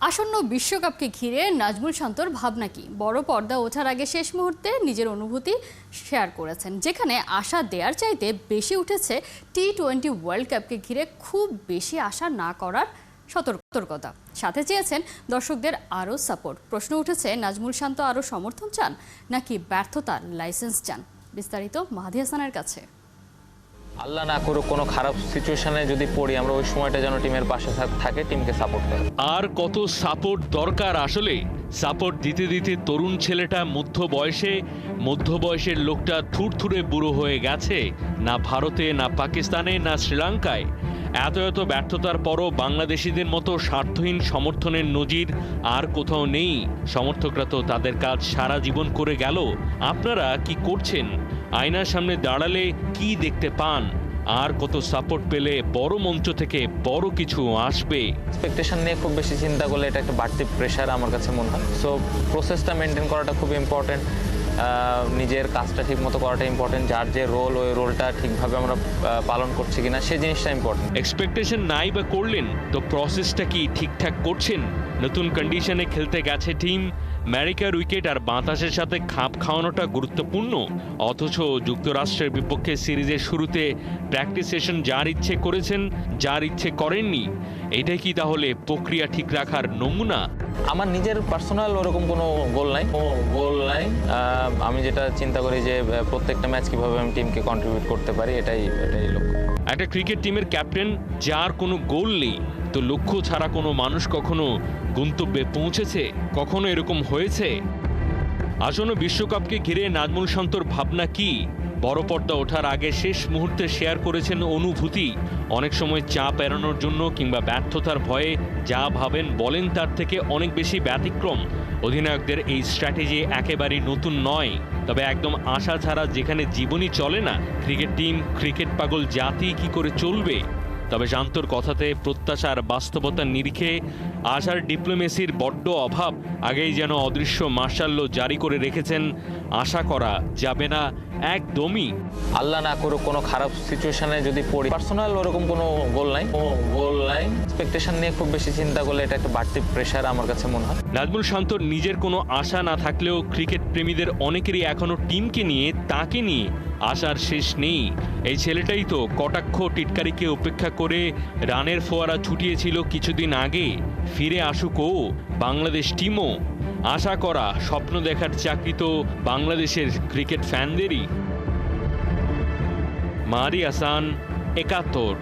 আসন্ন বিশ্বকাপকে ঘিরে নাজমুল শান্তর ভাবনা কি? বড় পর্দা ওঠার আগে শেষ মুহূর্তে নিজের অনুভূতি শেয়ার করেছেন, যেখানে আশা দেওয়ার চাইতে বেশি উঠেছে টি-20 ওয়ার্ল্ড কাপকে ঘিরে খুব বেশি আশা না করার সতর্কতা। সাথে চেয়েছেন দর্শকদের আরও সাপোর্ট। প্রশ্ন উঠেছে, নাজমুল শান্ত আরও সমর্থন চান নাকি ব্যর্থতার লাইসেন্স চান? বিস্তারিত মাহাদি হাসানের কাছে। আল্লাহ না করুক কোনো খারাপ সিচুয়েশনে যদি পড়ি, আমরা ওই সময়টা যেন টিমের পাশে থাকে, টিমকে সাপোর্ট করে। আর কত সাপোর্ট দরকার আসলে? সাপোর্ট দিতে দিতে তরুণ ছেলেটা মধ্য বয়সের লোকটা থুরথুরে বুড়ো হয়ে গেছে। না ভারতে, না পাকিস্তানে, না শ্রীলঙ্কায়। এত ব্যর্থতার পরও বাংলাদেশিদের মতো স্বার্থহীন সমর্থনের নজির আর কোথাও নেই। সমর্থকরা তো তাদের কাজ সারা জীবন করে গেল। আপনারা কি করছেন? আয়নার সামনে দাঁড়ালে কি দেখতে পান? আর কত সাপোর্ট পেলে বড় মঞ্চ থেকে বড় কিছু আসবে? এক্সপেকটেশন নিয়ে খুব বেশি চিন্তা করলে এটা একটা বাড়তি প্রেশার আমার কাছে মনে হয়। সো প্রসেসটা মেনটেন করাটা খুব ইম্পর্টেন্ট। নিজের কাজটা ঠিক মতো করাটা ইম্পর্টেন্ট। যার যে রোল, ওই রোলটা ঠিকভাবে আমরা পালন করছি কিনা সেই জিনিসটা ইম্পর্টেন্ট। এক্সপেকটেশন নাই বা করলেন তো প্রসেসটা কি ঠিকঠাক করছেন? নতুন কন্ডিশনে খেলতে গেছে টিম। আমেরিকার উইকেট আর বাতাসের সাথে খাপ খাওয়ানোটা গুরুত্বপূর্ণ। অথচ যুক্তরাষ্ট্রের বিপক্ষে সিরিজের শুরুতে প্র্যাকটিস সেশন যার ইচ্ছে করেছেন, যার ইচ্ছে করেননি। এটাই কি তাহলে প্রক্রিয়া ঠিক রাখার নমুনা? আমার নিজের পার্সোনাল ওরকম কোনো গোল নাই। আমি যেটা চিন্তা করি যে প্রত্যেকটা ম্যাচ কিভাবে আমি টিমকে কন্ট্রিবিউট করতে পারি, এটাই লক্ষ্য। একটা ক্রিকেট টিমের ক্যাপ্টেন যার কোনো গোল নেই, তো লক্ষ্য ছাড়া কোনো মানুষ কখনো গন্তব্যে পৌঁছেছে? কখনো এরকম হয়েছে? আসন্ন বিশ্বকাপকে ঘিরে নাজমুল শান্তর ভাবনা কি? বড় পর্দা ওঠার আগে শেষ মুহূর্তে শেয়ার করেছেন অনুভূতি। অনেক সময় চাপ এড়ানোর জন্য কিংবা ব্যর্থতার ভয়ে যা ভাবেন বলেন তার থেকে অনেক বেশি ব্যতিক্রম। অধিনায়কদের এই স্ট্র্যাটেজি একেবারেই নতুন নয়। তবে একদম আশা ছাড়া যেখানে জীবনই চলে না, ক্রিকেট টিম, ক্রিকেট পাগল জাতি কি করে চলবে? তবে শান্তর কথাতে প্রত্যাশার বাস্তবতার নিরিখে আশার ডিপ্লোমেসির বড্ড অভাব। আগেই যেন অদৃশ্য মার্শাল্য জারি করে রেখেছেন। আশা করা যাবে না একদমই। আল্লাহ না করুক কোনো খারাপ সিচুয়েশনে যদি পড়ি, পার্সোনাল ওরকম কোনো গোল নাই। এক্সপেকটেশন নিয়ে খুব বেশি চিন্তা করলে এটা একটা বাড়তি প্রেশার আমার কাছে মনে হয়। নাজমুল শান্তর নিজের কোনো আশা না থাকলেও ক্রিকেট প্রেমীদের অনেকেরই এখনো টিমকে নিয়ে, তাকে নিয়ে আশার শেষ নেই। এই ছেলেটাই তো কটাক্ষ টিটকারিকে উপেক্ষা করে রানের ফোয়ারা ছুটিয়েছিল কিছুদিন আগে। ফিরে আসুক ও, বাংলাদেশ টিমও। আশা করা, স্বপ্ন দেখার চাকরি তো বাংলাদেশের ক্রিকেট ফ্যানদেরই। মাহাদি হাসান, ৭১।